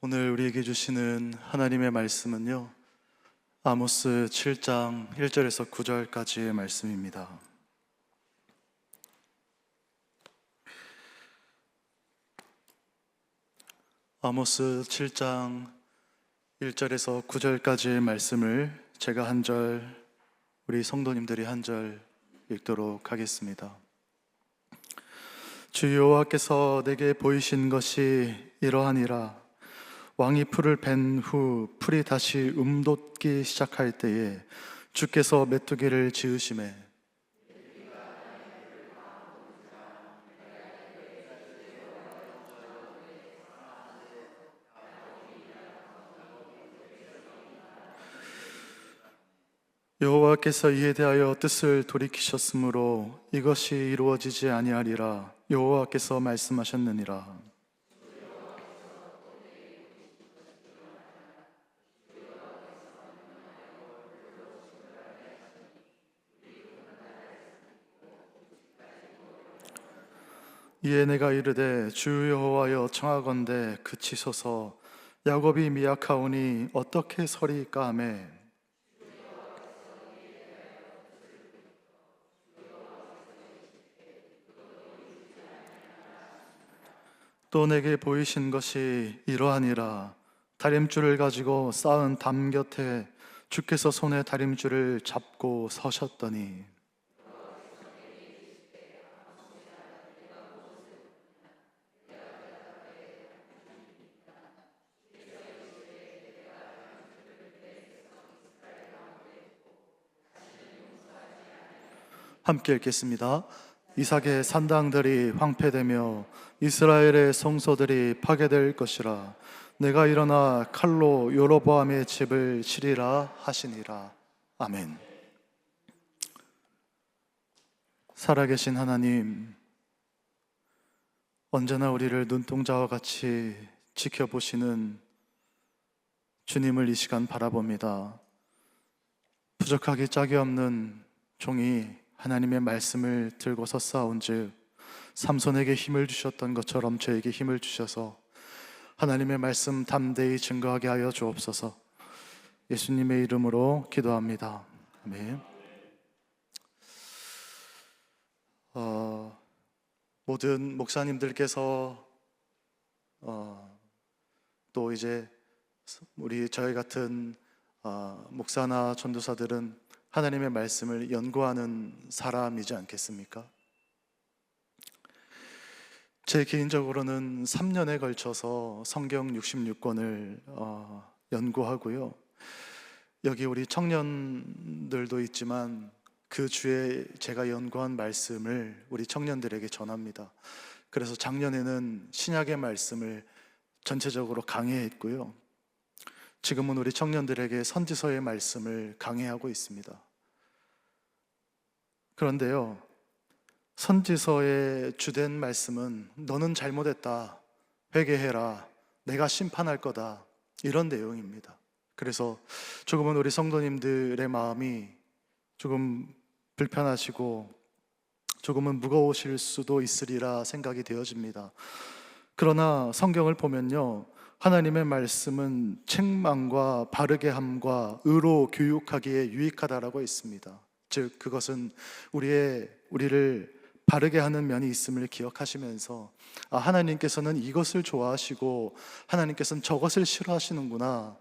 오늘 우리에게 주시는 하나님의 말씀은요, 아모스 7장 1절에서 9절까지의 말씀입니다. 아모스 7장 1절에서 9절까지의 말씀을 제가 한 절, 우리 성도님들이 한 절 읽도록 하겠습니다. 주 여호와께서 내게 보이신 것이 이러하니라. 왕이 풀을 벤 후 풀이 다시 돋기 시작할 때에 주께서 메뚜기를 지으시매 여호와께서 이에 대하여 뜻을 돌이키셨으므로 이것이 이루어지지 아니하리라. 여호와께서 말씀하셨느니라. 이에 내가 이르되 주 여호와여 청하건대 그치소서. 야곱이 미약하오니 어떻게 서리이까 하매 또 내게 보이신 것이 이러하니라. 다림줄을 가지고 쌓은 담 곁에 주께서 손에 다림줄을 잡고 서셨더니 함께 읽겠습니다. 이삭의 산당들이 황폐되며 이스라엘의 성소들이 파괴될 것이라. 내가 일어나 칼로 여로보암의 집을 치리라 하시니라. 아멘. 살아계신 하나님, 언제나 우리를 눈동자와 같이 지켜보시는 주님을 이 시간 바라봅니다. 부족하기 짝이 없는 종이 하나님의 말씀을 들고 섰사온즉 삼손에게 힘을 주셨던 것처럼 저에게 힘을 주셔서 하나님의 말씀 담대히 증거하게 하여 주옵소서. 예수님의 이름으로 기도합니다. 아멘. 모든 목사님들께서 또 이제 저희 같은 목사나 전도사들은 하나님의 말씀을 연구하는 사람이지 않겠습니까? 제 개인적으로는 3년에 걸쳐서 성경 66권을 연구하고요. 여기 우리 청년들도 있지만 그 주에 제가 연구한 말씀을 우리 청년들에게 전합니다. 그래서 작년에는 신약의 말씀을 전체적으로 강해했고요. 지금은 우리 청년들에게 선지서의 말씀을 강해하고 있습니다. 그런데요, 선지서의 주된 말씀은 너는 잘못했다, 회개해라, 내가 심판할 거다, 이런 내용입니다. 그래서 조금은 우리 성도님들의 마음이 조금 불편하시고 조금은 무거우실 수도 있으리라 생각이 되어집니다. 그러나 성경을 보면요, 하나님의 말씀은 책망과 바르게 함과 의로 교육하기에 유익하다라고 있습니다. 즉 그것은 우리를 바르게 하는 면이 있음을 기억하시면서 하나님께서는 이것을 좋아하시고 하나님께서는 저것을 싫어하시는구나,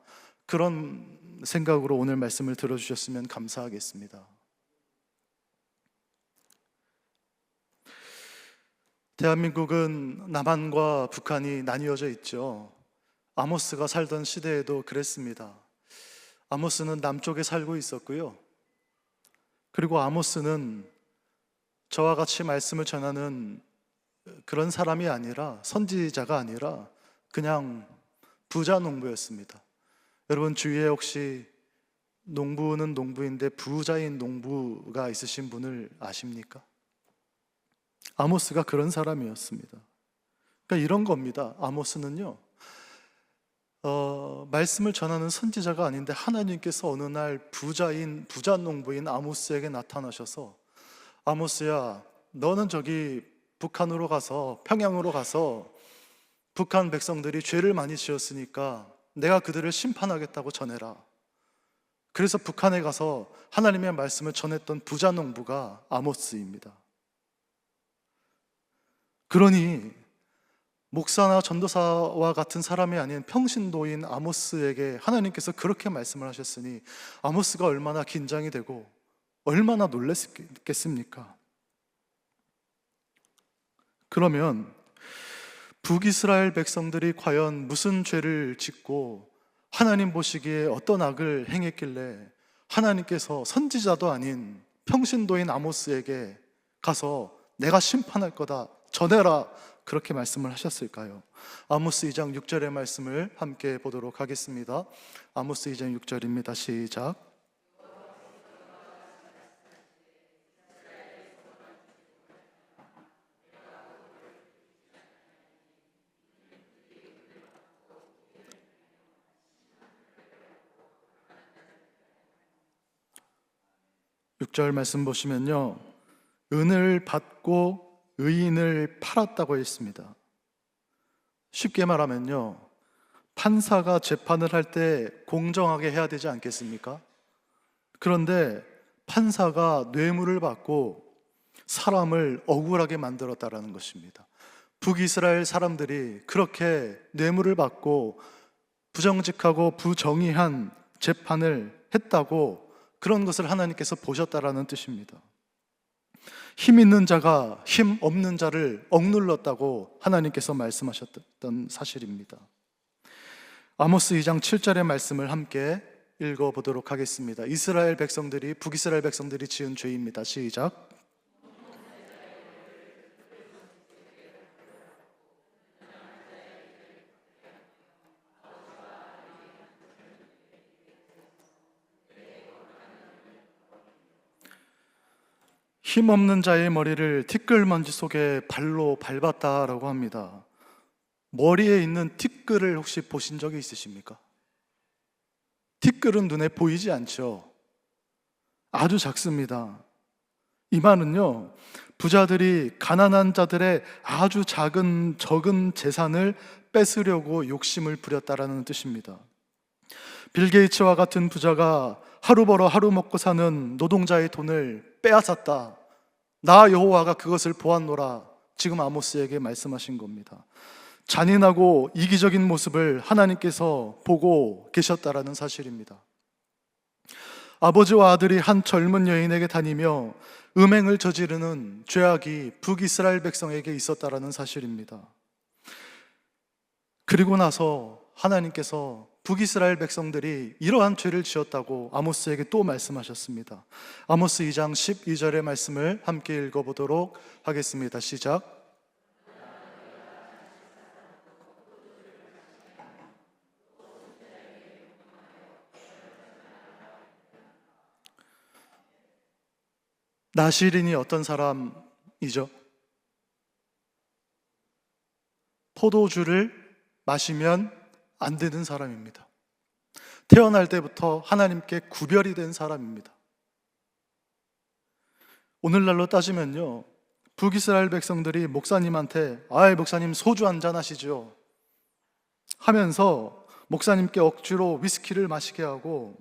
그런 생각으로 오늘 말씀을 들어주셨으면 감사하겠습니다. 대한민국은 남한과 북한이 나뉘어져 있죠. 아모스가 살던 시대에도 그랬습니다. 아모스는 남쪽에 살고 있었고요. 그리고 아모스는 저와 같이 말씀을 전하는 그런 사람이 아니라, 선지자가 아니라 그냥 부자 농부였습니다. 여러분 주위에 혹시 농부는 농부인데 부자인 농부가 있으신 분을 아십니까? 아모스가 그런 사람이었습니다. 그러니까 이런 겁니다. 아모스는요, 말씀을 전하는 선지자가 아닌데 하나님께서 어느 날 부자 농부인 아모스에게 나타나셔서 아모스야, 너는 저기 북한으로 가서 평양으로 가서 북한 백성들이 죄를 많이 지었으니까 내가 그들을 심판하겠다고 전해라. 그래서 북한에 가서 하나님의 말씀을 전했던 부자 농부가 아모스입니다. 그러니 목사나 전도사와 같은 사람이 아닌 평신도인 아모스에게 하나님께서 그렇게 말씀을 하셨으니 아모스가 얼마나 긴장이 되고 얼마나 놀랐겠습니까? 그러면 북이스라엘 백성들이 과연 무슨 죄를 짓고 하나님 보시기에 어떤 악을 행했길래 하나님께서 선지자도 아닌 평신도인 아모스에게 가서 내가 심판할 거다 전해라 그렇게 말씀을 하셨을까요? 아모스 2장 6절의 말씀을 함께 보도록 하겠습니다. 아모스 2장 6절입니다. 시작. 6절 말씀 보시면요, 은을 받고 의인을 팔았다고 했습니다. 쉽게 말하면요, 판사가 재판을 할 때 공정하게 해야 되지 않겠습니까? 그런데 판사가 뇌물을 받고 사람을 억울하게 만들었다라는 것입니다. 북이스라엘 사람들이 그렇게 뇌물을 받고 부정직하고 부정의한 재판을 했다고, 그런 것을 하나님께서 보셨다라는 뜻입니다. 힘 있는 자가 힘 없는 자를 억눌렀다고 하나님께서 말씀하셨던 사실입니다. 아모스 2장 7절의 말씀을 함께 읽어보도록 하겠습니다. 이스라엘 백성들이, 북이스라엘 백성들이 지은 죄입니다. 시작. 힘없는 자의 머리를 티끌먼지 속에 발로 밟았다라고 합니다. 머리에 있는 티끌을 혹시 보신 적이 있으십니까? 티끌은 눈에 보이지 않죠. 아주 작습니다. 이 말은요, 부자들이 가난한 자들의 아주 적은 재산을 뺏으려고 욕심을 부렸다라는 뜻입니다. 빌 게이츠와 같은 부자가 하루 벌어 하루 먹고 사는 노동자의 돈을 빼앗았다. 나 여호와가 그것을 보았노라. 지금 아모스에게 말씀하신 겁니다. 잔인하고 이기적인 모습을 하나님께서 보고 계셨다라는 사실입니다. 아버지와 아들이 한 젊은 여인에게 다니며 음행을 저지르는 죄악이 북이스라엘 백성에게 있었다라는 사실입니다. 그리고 나서 하나님께서 북이스라엘 백성들이 이러한 죄를 지었다고 아모스에게 또 말씀하셨습니다. 아모스 2장 12절의 말씀을 함께 읽어보도록 하겠습니다. 시작. 나실인이 어떤 사람이죠? 포도주를 마시면 안 되는 사람입니다. 태어날 때부터 하나님께 구별이 된 사람입니다. 오늘날로 따지면요, 북이스라엘 백성들이 목사님한테 목사님 소주 한잔 하시죠 하면서 목사님께 억지로 위스키를 마시게 하고,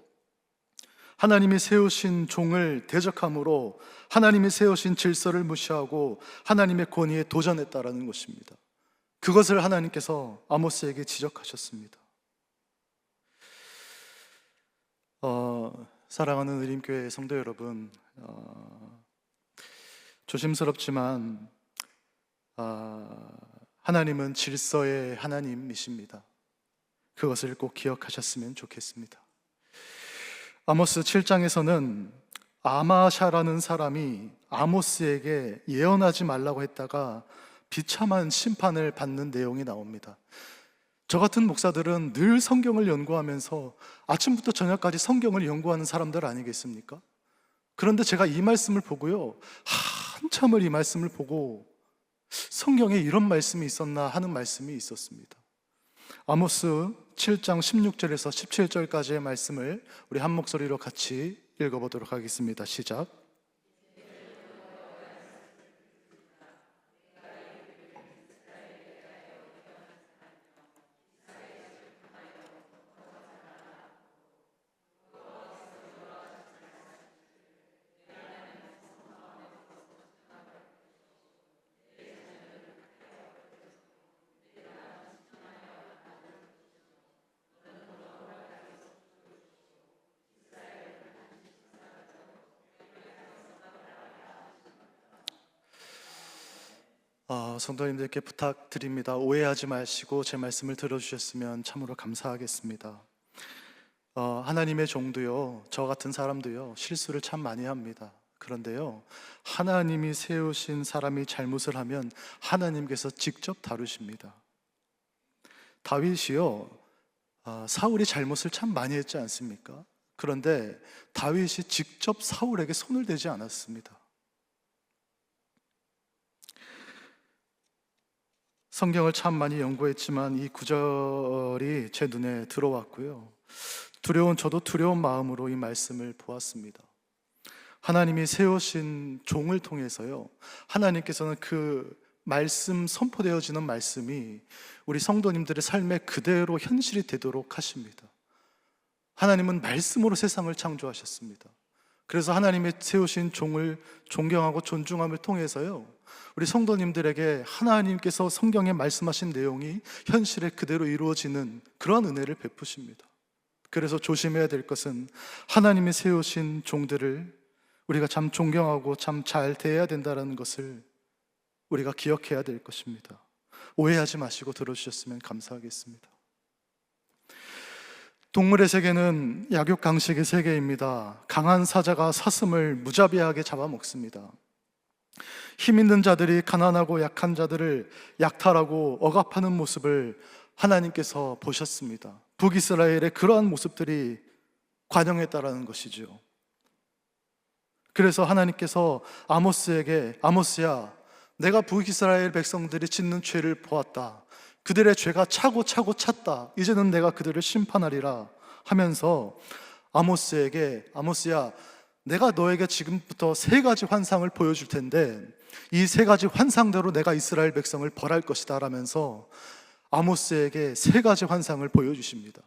하나님이 세우신 종을 대적함으로 하나님이 세우신 질서를 무시하고 하나님의 권위에 도전했다라는 것입니다. 그것을 하나님께서 아모스에게 지적하셨습니다. 사랑하는 의림교회 성도 여러분, 조심스럽지만 하나님은 질서의 하나님이십니다. 그것을 꼭 기억하셨으면 좋겠습니다. 아모스 7장에서는 아마샤라는 사람이 아모스에게 예언하지 말라고 했다가 비참한 심판을 받는 내용이 나옵니다. 저 같은 목사들은 늘 성경을 연구하면서 아침부터 저녁까지 성경을 연구하는 사람들 아니겠습니까? 그런데 제가 이 말씀을 보고요, 한참을 이 말씀을 보고 성경에 이런 말씀이 있었나 하는 말씀이 있었습니다. 아모스 7장 16절에서 17절까지의 말씀을 우리 한 목소리로 같이 읽어보도록 하겠습니다. 시작. 성도님들께 부탁드립니다. 오해하지 마시고 제 말씀을 들어주셨으면 참으로 감사하겠습니다. 하나님의 종도요, 저 같은 사람도요, 실수를 참 많이 합니다. 그런데요, 하나님이 세우신 사람이 잘못을 하면 하나님께서 직접 다루십니다. 다윗이요, 사울이 잘못을 참 많이 했지 않습니까? 그런데 다윗이 직접 사울에게 손을 대지 않았습니다. 성경을 참 많이 연구했지만 이 구절이 제 눈에 들어왔고요. 저도 두려운 마음으로 이 말씀을 보았습니다. 하나님이 세우신 종을 통해서요, 하나님께서는 그 말씀, 선포되어지는 말씀이 우리 성도님들의 삶에 그대로 현실이 되도록 하십니다. 하나님은 말씀으로 세상을 창조하셨습니다. 그래서 하나님의 세우신 종을 존경하고 존중함을 통해서요, 우리 성도님들에게 하나님께서 성경에 말씀하신 내용이 현실에 그대로 이루어지는 그런 은혜를 베푸십니다. 그래서 조심해야 될 것은 하나님이 세우신 종들을 우리가 참 존경하고 참 잘 대해야 된다는 것을 우리가 기억해야 될 것입니다. 오해하지 마시고 들어주셨으면 감사하겠습니다. 동물의 세계는 약육강식의 세계입니다. 강한 사자가 사슴을 무자비하게 잡아먹습니다. 힘 있는 자들이 가난하고 약한 자들을 약탈하고 억압하는 모습을 하나님께서 보셨습니다. 북이스라엘의 그러한 모습들이 관영했다라는 것이죠. 그래서 하나님께서 아모스에게, 아모스야, 내가 북이스라엘 백성들이 짓는 죄를 보았다. 그들의 죄가 차고 찼다. 이제는 내가 그들을 심판하리라 하면서 아모스에게, 아모스야, 내가 너에게 지금부터 3가지 환상을 보여줄 텐데 이 3가지 환상대로 내가 이스라엘 백성을 벌할 것이다 라면서 아모스에게 3가지 환상을 보여주십니다.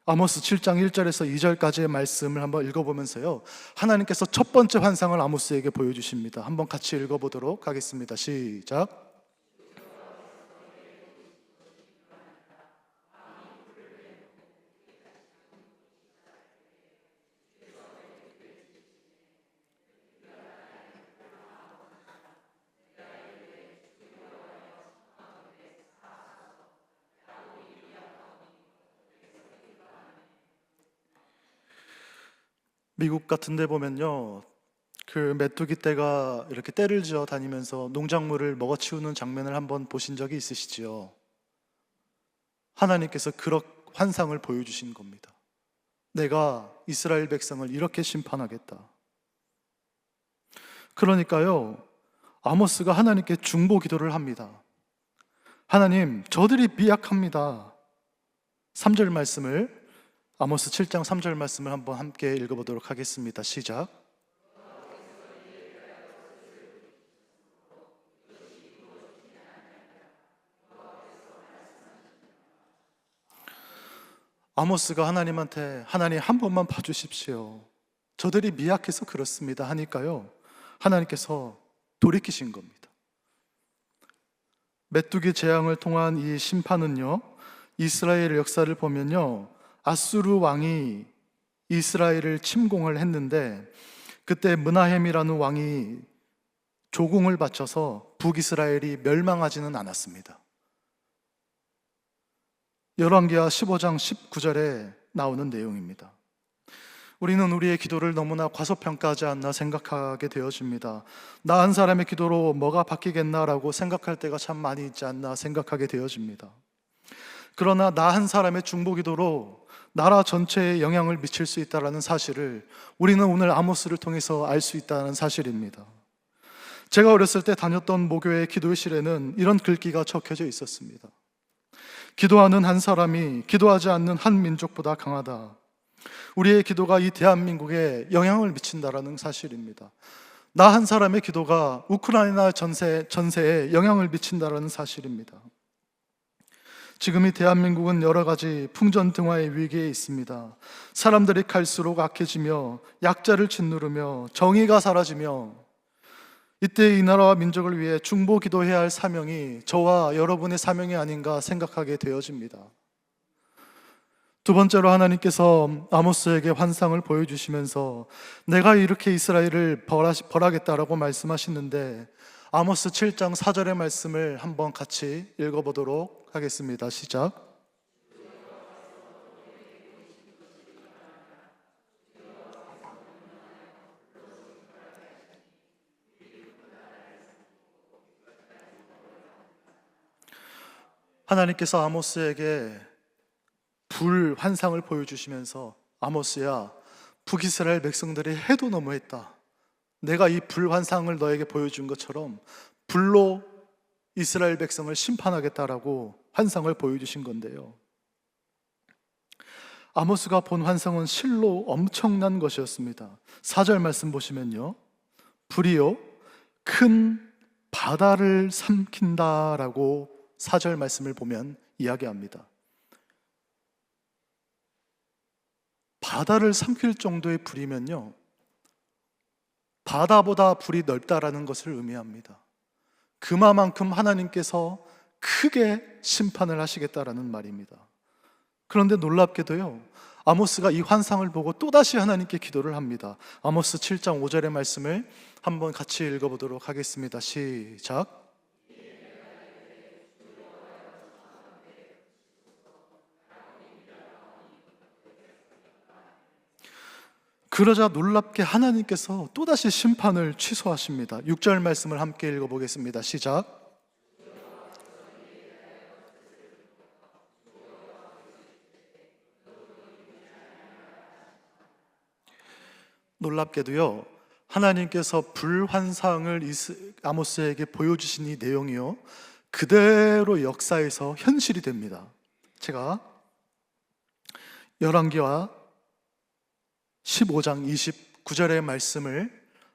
아모스 7장 1절에서 2절까지의 말씀을 한번 읽어보면서요, 하나님께서 첫 번째 환상을 아모스에게 보여주십니다. 한번 같이 읽어보도록 하겠습니다. 시작. 미국 같은 데 보면요, 그 메뚜기 떼가 이렇게 떼를 지어 다니면서 농작물을 먹어치우는 장면을 한번 보신 적이 있으시지요? 하나님께서 그런 환상을 보여주신 겁니다. 내가 이스라엘 백성을 이렇게 심판하겠다. 그러니까요, 아모스가 하나님께 중보 기도를 합니다. 하나님, 저들이 미약합니다. 3절 말씀을, 아모스 7장 3절 말씀을 한번 함께 읽어보도록 하겠습니다. 시작. 아모스가 하나님한테, 하나님 한 번만 봐주십시오, 저들이 미약해서 그렇습니다 하니까요, 하나님께서 돌이키신 겁니다. 메뚜기 재앙을 통한 이 심판은요, 이스라엘 역사를 보면요, 아수르 왕이 이스라엘을 침공을 했는데 그때 므나헴이라는 왕이 조공을 바쳐서 북이스라엘이 멸망하지는 않았습니다. 열왕기하 15장 19절에 나오는 내용입니다. 우리는 우리의 기도를 너무나 과소평가하지 않나 생각하게 되어집니다. 나 한 사람의 기도로 뭐가 바뀌겠나라고 생각할 때가 참 많이 있지 않나 생각하게 되어집니다. 그러나 나 한 사람의 중보 기도로 나라 전체에 영향을 미칠 수 있다는 사실을 우리는 오늘 아모스를 통해서 알 수 있다는 사실입니다. 제가 어렸을 때 다녔던 모교의 기도실에는 이런 글귀가 적혀져 있었습니다. 기도하는 한 사람이 기도하지 않는 한 민족보다 강하다. 우리의 기도가 이 대한민국에 영향을 미친다라는 사실입니다. 나 한 사람의 기도가 우크라이나 전세에 영향을 미친다라는 사실입니다. 지금 이 대한민국은 여러 가지 풍전등화의 위기에 있습니다. 사람들이 갈수록 악해지며 약자를 짓누르며 정의가 사라지며, 이때 이 나라와 민족을 위해 중보 기도해야 할 사명이 저와 여러분의 사명이 아닌가 생각하게 되어집니다. 두 번째로 하나님께서 아모스에게 환상을 보여주시면서 내가 이렇게 이스라엘을 벌하겠다라고 말씀하시는데, 아모스 7장 4절의 말씀을 한번 같이 읽어보도록 하겠습니다. 시작. 하나님께서 아모스에게 불 환상을 보여주시면서, 아모스야, 북이스라엘 백성들이 해도 너무했다. 내가 이 불 환상을 너에게 보여준 것처럼 불로 이스라엘 백성을 심판하겠다라고 환상을 보여주신 건데요, 아모스가 본 환상은 실로 엄청난 것이었습니다. 4절 말씀 보시면요, 불이요 큰 바다를 삼킨다라고 4절 말씀을 보면 이야기합니다. 바다를 삼킬 정도의 불이면요, 바다보다 불이 넓다라는 것을 의미합니다. 그만큼 하나님께서 크게 심판을 하시겠다라는 말입니다. 그런데 놀랍게도요, 아모스가 이 환상을 보고 또다시 하나님께 기도를 합니다. 아모스 7장 5절의 말씀을 한번 같이 읽어보도록 하겠습니다. 시작. 그러자 놀랍게 하나님께서 또다시 심판을 취소하십니다. 6절 말씀을 함께 읽어보겠습니다. 시작. 놀랍게도요, 하나님께서 불환상을 아모스에게 보여주신 이 내용이요, 그대로 역사에서 현실이 됩니다. 제가 열왕기와 15장 29절의 말씀을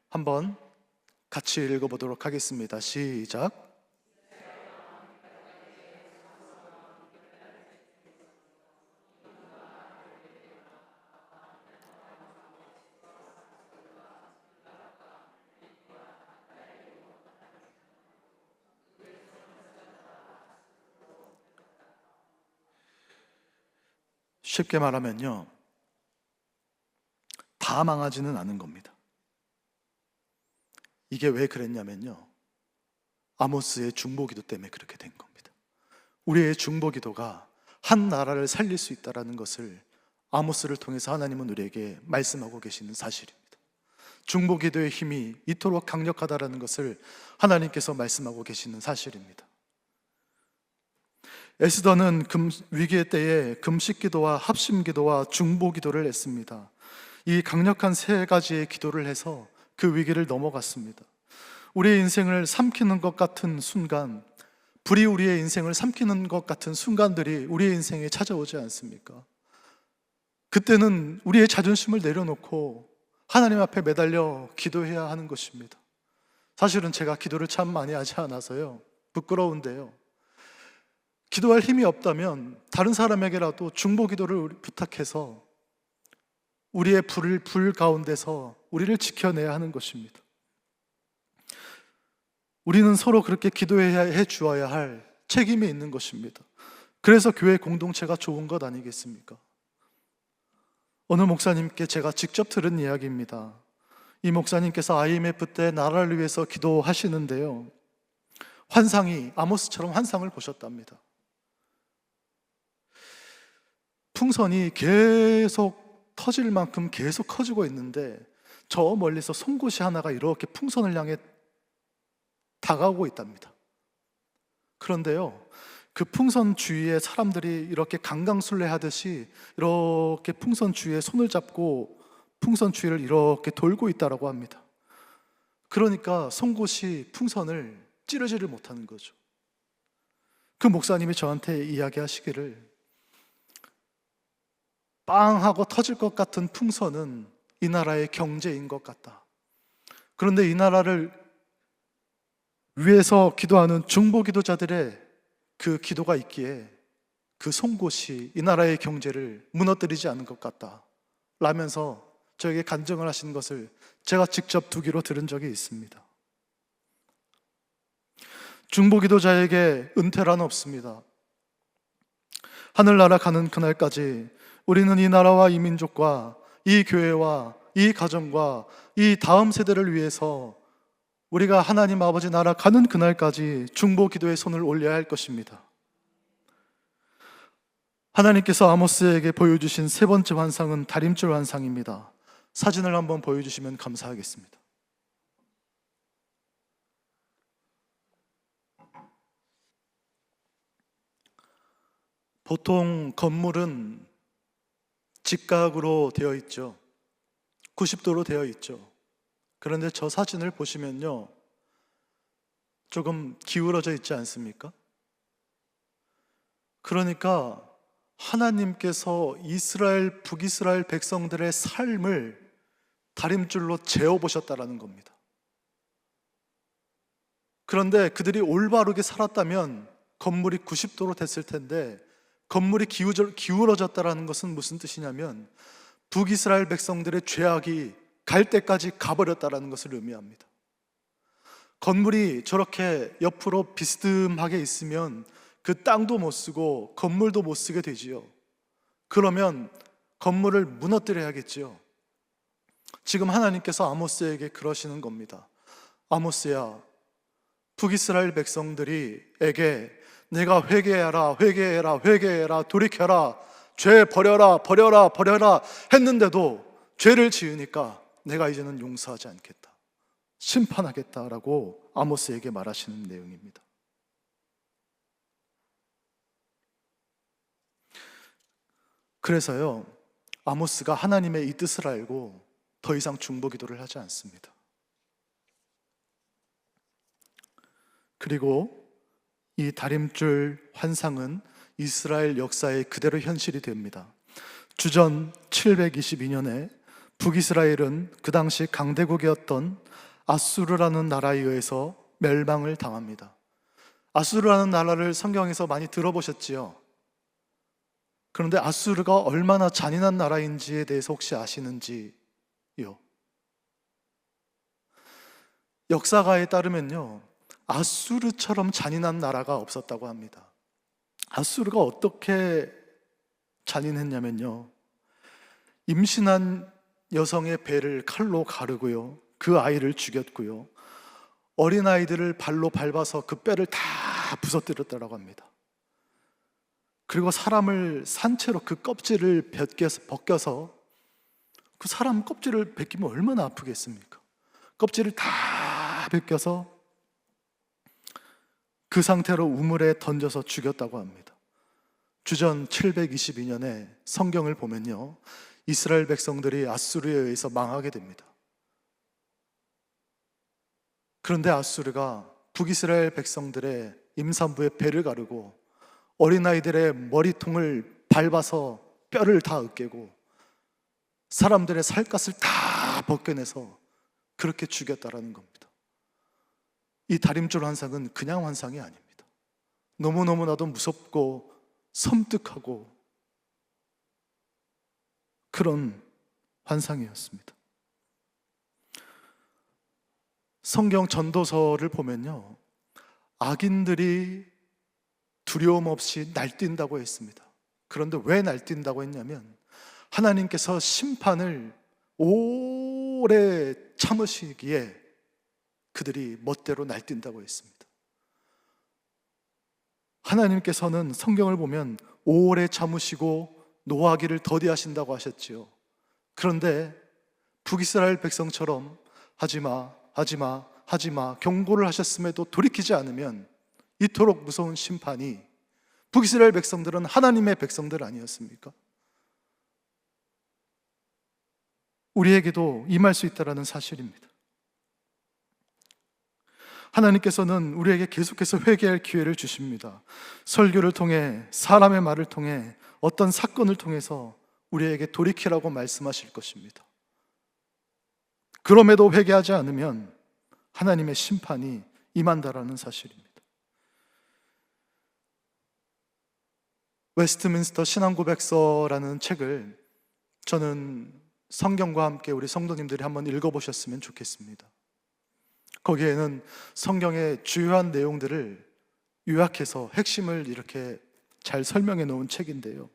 한번 같이 읽어보도록 하겠습니다. 시작. 쉽게 말하면요, 다 망하지는 않은 겁니다. 이게 왜 그랬냐면요, 아모스의 중보기도 때문에 그렇게 된 겁니다. 우리의 중보기도가 한 나라를 살릴 수 있다는 것을 아모스를 통해서 하나님은 우리에게 말씀하고 계시는 사실입니다. 중보기도의 힘이 이토록 강력하다는 것을 하나님께서 말씀하고 계시는 사실입니다. 에스더는 위기의 때에 금식기도와 합심기도와 중보기도를 했습니다. 이 강력한 세 가지의 기도를 해서 그 위기를 넘어갔습니다. 우리의 인생을 삼키는 것 같은 순간, 불이 우리의 인생을 삼키는 것 같은 순간들이 우리의 인생에 찾아오지 않습니까? 그때는 우리의 자존심을 내려놓고 하나님 앞에 매달려 기도해야 하는 것입니다. 사실은 제가 기도를 참 많이 하지 않아서요, 부끄러운데요, 기도할 힘이 없다면 다른 사람에게라도 중보 기도를 부탁해서 우리의 불 가운데서 우리를 지켜내야 하는 것입니다. 우리는 서로 그렇게 기도해 주어야 할 책임이 있는 것입니다. 그래서 교회 공동체가 좋은 것 아니겠습니까? 어느 목사님께 제가 직접 들은 이야기입니다. 이 목사님께서 IMF 때 나라를 위해서 기도하시는데요, 환상이 아모스처럼 환상을 보셨답니다. 풍선이 계속 터질 만큼 계속 커지고 있는데 저 멀리서 송곳이 하나가 이렇게 풍선을 향해 다가오고 있답니다. 그런데요, 그 풍선 주위에 사람들이 이렇게 강강술래 하듯이 이렇게 풍선 주위에 손을 잡고 풍선 주위를 이렇게 돌고 있다라고 합니다. 그러니까 송곳이 풍선을 찌르지를 못하는 거죠. 그 목사님이 저한테 이야기하시기를, 빵 하고 터질 것 같은 풍선은 이 나라의 경제인 것 같다. 그런데 이 나라를 위해서 기도하는 중보 기도자들의 그 기도가 있기에 그 송곳이 이 나라의 경제를 무너뜨리지 않은 것 같다 라면서 저에게 간증을 하신 것을 제가 직접 두기로 들은 적이 있습니다. 중보 기도자에게 은퇴란 없습니다. 하늘나라 가는 그날까지 우리는 이 나라와 이 민족과 이 교회와 이 가정과 이 다음 세대를 위해서 우리가 하나님 아버지 나라 가는 그날까지 중보 기도의 손을 올려야 할 것입니다. 하나님께서 아모스에게 보여주신 세 번째 환상은 다림줄 환상입니다. 사진을 한번 보여주시면 감사하겠습니다. 보통 건물은 직각으로 되어 있죠. 90도로 되어 있죠. 그런데 저 사진을 보시면요, 조금 기울어져 있지 않습니까? 그러니까 하나님께서 이스라엘, 북이스라엘 백성들의 삶을 다림줄로 재어보셨다라는 겁니다. 그런데 그들이 올바르게 살았다면 건물이 90도로 됐을 텐데, 건물이 기울어졌다라는 것은 무슨 뜻이냐면 북이스라엘 백성들의 죄악이 갈 때까지 가버렸다라는 것을 의미합니다. 건물이 저렇게 옆으로 비스듬하게 있으면 그 땅도 못 쓰고 건물도 못 쓰게 되지요. 그러면 건물을 무너뜨려야겠지요. 지금 하나님께서 아모스에게 그러시는 겁니다. 아모스야, 북이스라엘 백성들에게 내가 회개해라, 회개해라, 회개해라, 돌이켜라, 죄 버려라, 버려라, 버려라 했는데도 죄를 지으니까 내가 이제는 용서하지 않겠다, 심판하겠다라고 아모스에게 말하시는 내용입니다. 그래서요, 아모스가 하나님의 이 뜻을 알고 더 이상 중보 기도를 하지 않습니다. 그리고 이 다림줄 환상은 이스라엘 역사에 그대로 현실이 됩니다. 주전 722년에 북이스라엘은 그 당시 강대국이었던 아수르라는 나라에 의해서 멸망을 당합니다. 아수르라는 나라를 성경에서 많이 들어보셨지요? 그런데 아수르가 얼마나 잔인한 나라인지에 대해서 혹시 아시는지요? 역사가에 따르면요, 아수르처럼 잔인한 나라가 없었다고 합니다. 아수르가 어떻게 잔인했냐면요, 임신한 여성의 배를 칼로 가르고요, 그 아이를 죽였고요, 어린아이들을 발로 밟아서 그 뼈를 다 부서뜨렸다고 합니다. 그리고 사람을 산채로 그 껍질을 벗겨서, 그 사람 껍질을 벗기면 얼마나 아프겠습니까? 껍질을 다 벗겨서 그 상태로 우물에 던져서 죽였다고 합니다. 주전 722년에 성경을 보면요, 이스라엘 백성들이 아수르에 의해서 망하게 됩니다. 그런데 아수르가 북이스라엘 백성들의 임산부의 배를 가르고 어린아이들의 머리통을 밟아서 뼈를 다 으깨고 사람들의 살갗을 다 벗겨내서 그렇게 죽였다라는 겁니다. 이 다림줄 환상은 그냥 환상이 아닙니다. 너무너무나도 무섭고 섬뜩하고 그런 환상이었습니다. 성경 전도서를 보면요, 악인들이 두려움 없이 날뛴다고 했습니다. 그런데 왜 날뛴다고 했냐면 하나님께서 심판을 오래 참으시기에 그들이 멋대로 날뛴다고 했습니다. 하나님께서는 성경을 보면 오래 참으시고 노하기를 더디하신다고 하셨지요. 그런데 북이스라엘 백성처럼 하지마, 하지마, 하지마 경고를 하셨음에도 돌이키지 않으면 이토록 무서운 심판이, 북이스라엘 백성들은 하나님의 백성들 아니었습니까? 우리에게도 임할 수 있다는 사실입니다. 하나님께서는 우리에게 계속해서 회개할 기회를 주십니다. 설교를 통해, 사람의 말을 통해, 어떤 사건을 통해서 우리에게 돌이키라고 말씀하실 것입니다. 그럼에도 회개하지 않으면 하나님의 심판이 임한다라는 사실입니다. 웨스트민스터 신앙고백서라는 책을 저는 성경과 함께 우리 성도님들이 한번 읽어보셨으면 좋겠습니다. 거기에는 성경의 주요한 내용들을 요약해서 핵심을 이렇게 잘 설명해 놓은 책인데요,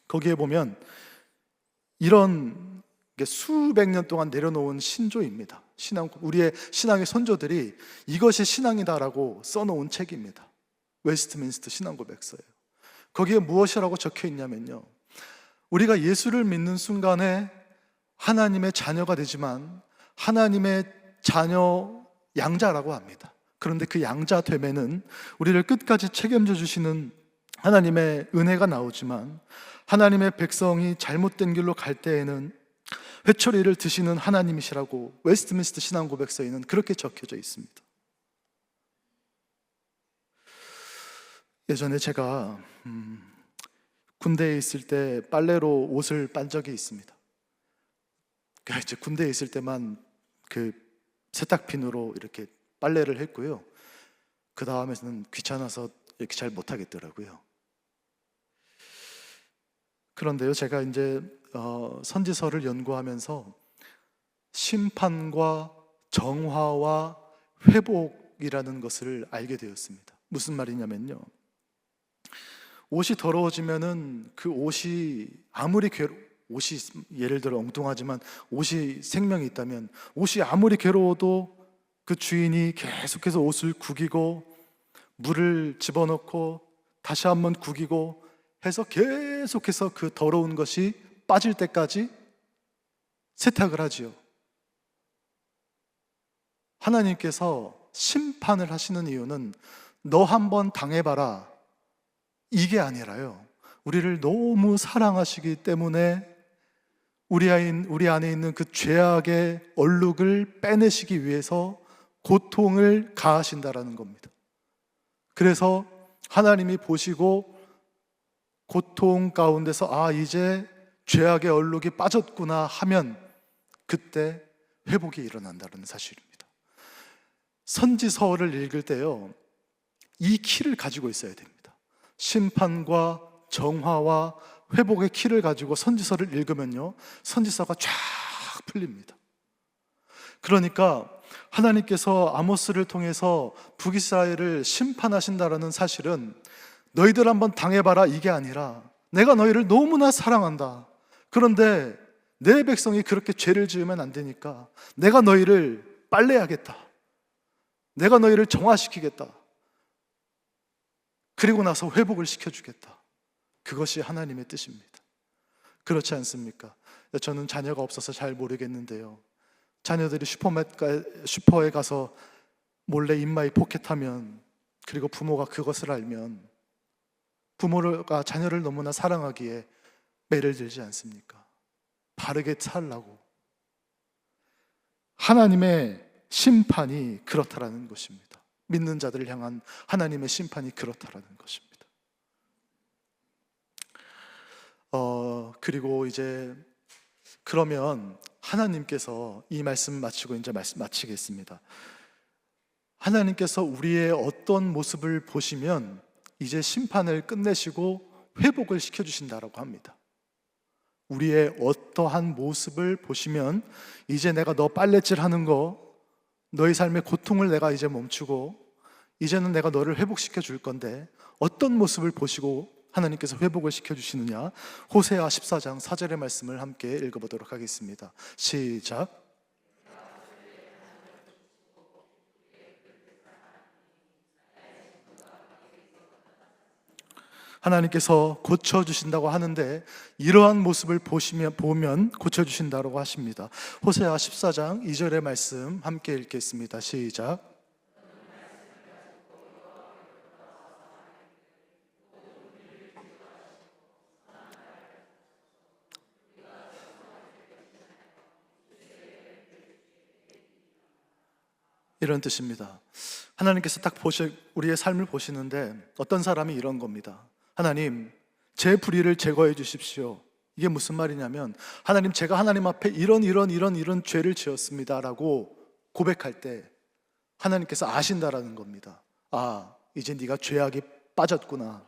거기에 보면 이런 수백 년 동안 내려놓은 신조입니다. 우리의 신앙의 선조들이 이것이 신앙이다라고 써놓은 책입니다. 웨스트민스터 신앙고백서예요. 거기에 무엇이라고 적혀 있냐면요, 우리가 예수를 믿는 순간에 하나님의 자녀가 되지만 하나님의 자녀 양자라고 합니다. 그런데 그 양자 됨에는 우리를 끝까지 책임져 주시는 하나님의 은혜가 나오지만, 하나님의 백성이 잘못된 길로 갈 때에는 회초리를 드시는 하나님이시라고 웨스트민스터 신앙고백서에는 그렇게 적혀져 있습니다. 예전에 제가 군대에 있을 때 빨래로 옷을 빤 적이 있습니다. 그러니까 이제 군대에 있을 때만 그 세탁핀으로 이렇게 빨래를 했고요. 그 다음에는 귀찮아서 이렇게 잘 못하겠더라고요. 그런데요, 제가 이제 선지서를 연구하면서 심판과 정화와 회복이라는 것을 알게 되었습니다. 무슨 말이냐면요, 옷이 더러워지면은 그 옷이 아무리 옷이 예를 들어 엉뚱하지만 옷이 생명이 있다면 옷이 아무리 괴로워도 그 주인이 계속해서 옷을 구기고 물을 집어넣고 다시 한번 구기고 해서 계속해서 그 더러운 것이 빠질 때까지 세탁을 하지요. 하나님께서 심판을 하시는 이유는 너 한번 당해봐라 이게 아니라요, 우리를 너무 사랑하시기 때문에 우리 안에 있는 그 죄악의 얼룩을 빼내시기 위해서 고통을 가하신다라는 겁니다. 그래서 하나님이 보시고 고통 가운데서 이제 죄악의 얼룩이 빠졌구나 하면 그때 회복이 일어난다는 사실입니다. 선지서를 읽을 때요, 이 키를 가지고 있어야 됩니다. 심판과 정화와 회복의 키를 가지고 선지서를 읽으면요, 선지서가 쫙 풀립니다. 그러니까 하나님께서 아모스를 통해서 북이스라엘을 심판하신다라는 사실은 너희들 한번 당해봐라 이게 아니라 내가 너희를 너무나 사랑한다. 그런데 내 백성이 그렇게 죄를 지으면 안 되니까 내가 너희를 빨래하겠다. 내가 너희를 정화시키겠다. 그리고 나서 회복을 시켜주겠다. 그것이 하나님의 뜻입니다. 그렇지 않습니까? 저는 자녀가 없어서 잘 모르겠는데요, 자녀들이 슈퍼에 가서 몰래 인마이 포켓하면, 그리고 부모가 그것을 알면 부모가 자녀를 너무나 사랑하기에 매를 들지 않습니까? 바르게 살라고. 하나님의 심판이 그렇다라는 것입니다. 믿는 자들을 향한 하나님의 심판이 그렇다라는 것입니다. 그리고 이제 그러면 하나님께서 이 말씀 마치고 이제 말씀 마치겠습니다. 하나님께서 우리의 어떤 모습을 보시면 이제 심판을 끝내시고 회복을 시켜주신다라고 합니다. 우리의 어떠한 모습을 보시면 이제 내가 너 빨래질 하는 거, 너의 삶의 고통을 내가 이제 멈추고 이제는 내가 너를 회복시켜 줄 건데, 어떤 모습을 보시고 하나님께서 회복을 시켜주시느냐, 호세아 14장 4절의 말씀을 함께 읽어보도록 하겠습니다. 시작. 하나님께서 고쳐주신다고 하는데 이러한 모습을 보면 고쳐주신다고 하십니다. 호세아 14장 2절의 말씀 함께 읽겠습니다. 시작. 이런 뜻입니다. 하나님께서 딱 우리의 삶을 보시는데 어떤 사람이 이런 겁니다. 하나님, 제 불의를 제거해 주십시오. 이게 무슨 말이냐면, 하나님, 제가 하나님 앞에 이런 죄를 지었습니다 라고 고백할 때 하나님께서 아신다라는 겁니다. 이제 네가 죄악이 빠졌구나.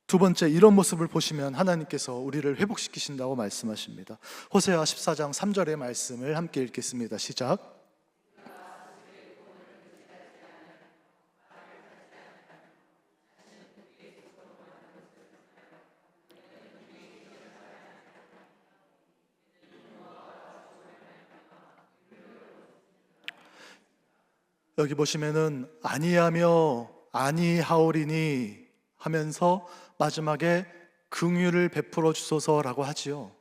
두 번째, 이런 모습을 보시면 하나님께서 우리를 회복시키신다고 말씀하십니다. 호세아 14장 3절의 말씀을 함께 읽겠습니다. 시작. 여기 보시면은 아니하며 아니하오리니 하면서 마지막에 긍휼을 베풀어 주소서라고 하지요.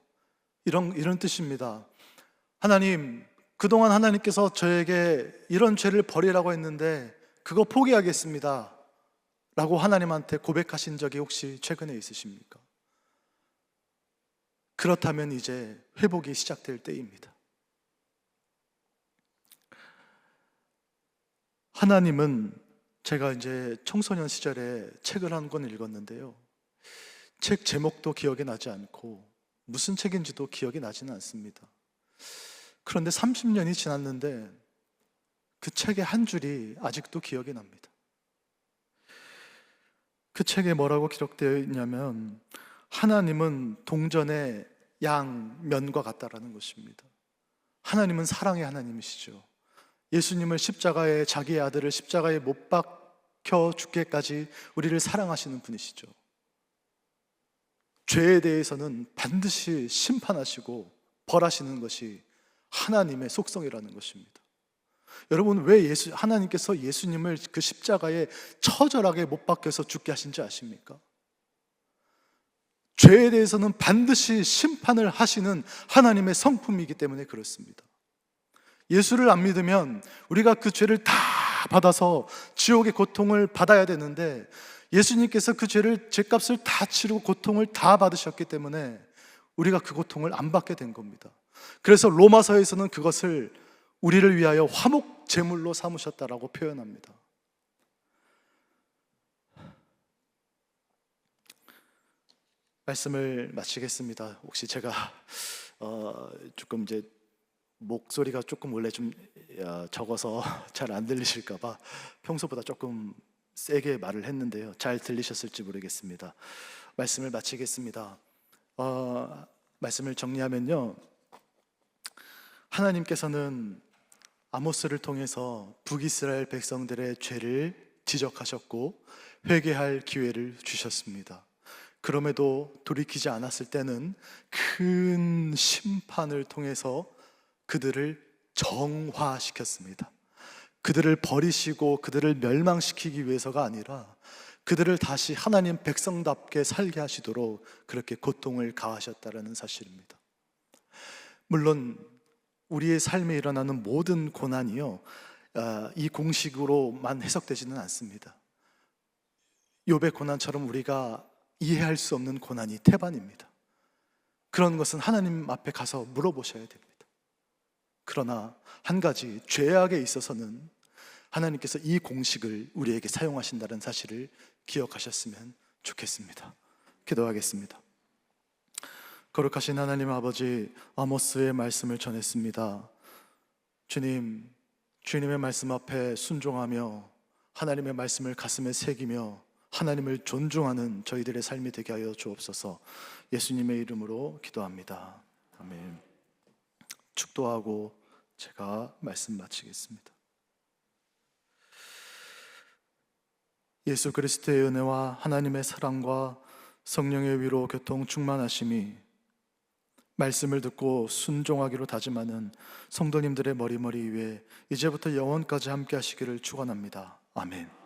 이런 뜻입니다. 하나님, 그동안 하나님께서 저에게 이런 죄를 버리라고 했는데 그거 포기하겠습니다 라고 하나님한테 고백하신 적이 혹시 최근에 있으십니까? 그렇다면 이제 회복이 시작될 때입니다. 하나님은, 제가 이제 청소년 시절에 책을 한 권 읽었는데요, 책 제목도 기억이 나지 않고 무슨 책인지도 기억이 나지는 않습니다. 그런데 30년이 지났는데 그 책의 한 줄이 아직도 기억이 납니다. 그 책에 뭐라고 기록되어 있냐면, 하나님은 동전의 양면과 같다라는 것입니다. 하나님은 사랑의 하나님이시죠. 예수님을 십자가에, 자기의 아들을 십자가에 못 박혀 죽게까지 우리를 사랑하시는 분이시죠. 죄에 대해서는 반드시 심판하시고 벌하시는 것이 하나님의 속성이라는 것입니다. 여러분, 왜 하나님께서 예수님을 그 십자가에 처절하게 못 박혀서 죽게 하신지 아십니까? 죄에 대해서는 반드시 심판을 하시는 하나님의 성품이기 때문에 그렇습니다. 예수를 안 믿으면 우리가 그 죄를 다 받아서 지옥의 고통을 받아야 되는데, 예수님께서 그 죄값을 다 치르고 고통을 다 받으셨기 때문에 우리가 그 고통을 안 받게 된 겁니다. 그래서 로마서에서는 그것을 우리를 위하여 화목 제물로 삼으셨다라고 표현합니다. 말씀을 마치겠습니다. 혹시 제가 조금 이제 목소리가 조금 원래 좀 적어서 잘 안 들리실까봐 평소보다 조금 세게 말을 했는데요, 잘 들리셨을지 모르겠습니다. 말씀을 마치겠습니다. 말씀을 정리하면요, 하나님께서는 아모스를 통해서 북이스라엘 백성들의 죄를 지적하셨고 회개할 기회를 주셨습니다. 그럼에도 돌이키지 않았을 때는 큰 심판을 통해서 그들을 정화시켰습니다. 그들을 버리시고 그들을 멸망시키기 위해서가 아니라 그들을 다시 하나님 백성답게 살게 하시도록 그렇게 고통을 가하셨다는 사실입니다. 물론 우리의 삶에 일어나는 모든 고난이요, 이 공식으로만 해석되지는 않습니다. 욥의 고난처럼 우리가 이해할 수 없는 고난이 태반입니다. 그런 것은 하나님 앞에 가서 물어보셔야 됩니다. 그러나 한 가지, 죄악에 있어서는 하나님께서 이 공식을 우리에게 사용하신다는 사실을 기억하셨으면 좋겠습니다. 기도하겠습니다. 거룩하신 하나님 아버지, 아모스의 말씀을 전했습니다. 주님, 주님의 말씀 앞에 순종하며 하나님의 말씀을 가슴에 새기며 하나님을 존중하는 저희들의 삶이 되게 하여 주옵소서. 예수님의 이름으로 기도합니다. 아멘. 축도하고 제가 말씀 마치겠습니다. 예수 그리스도의 은혜와 하나님의 사랑과 성령의 위로 교통 충만하심이 말씀을 듣고 순종하기로 다짐하는 성도님들의 머리머리 위에 이제부터 영원까지 함께 하시기를 축원합니다. 아멘.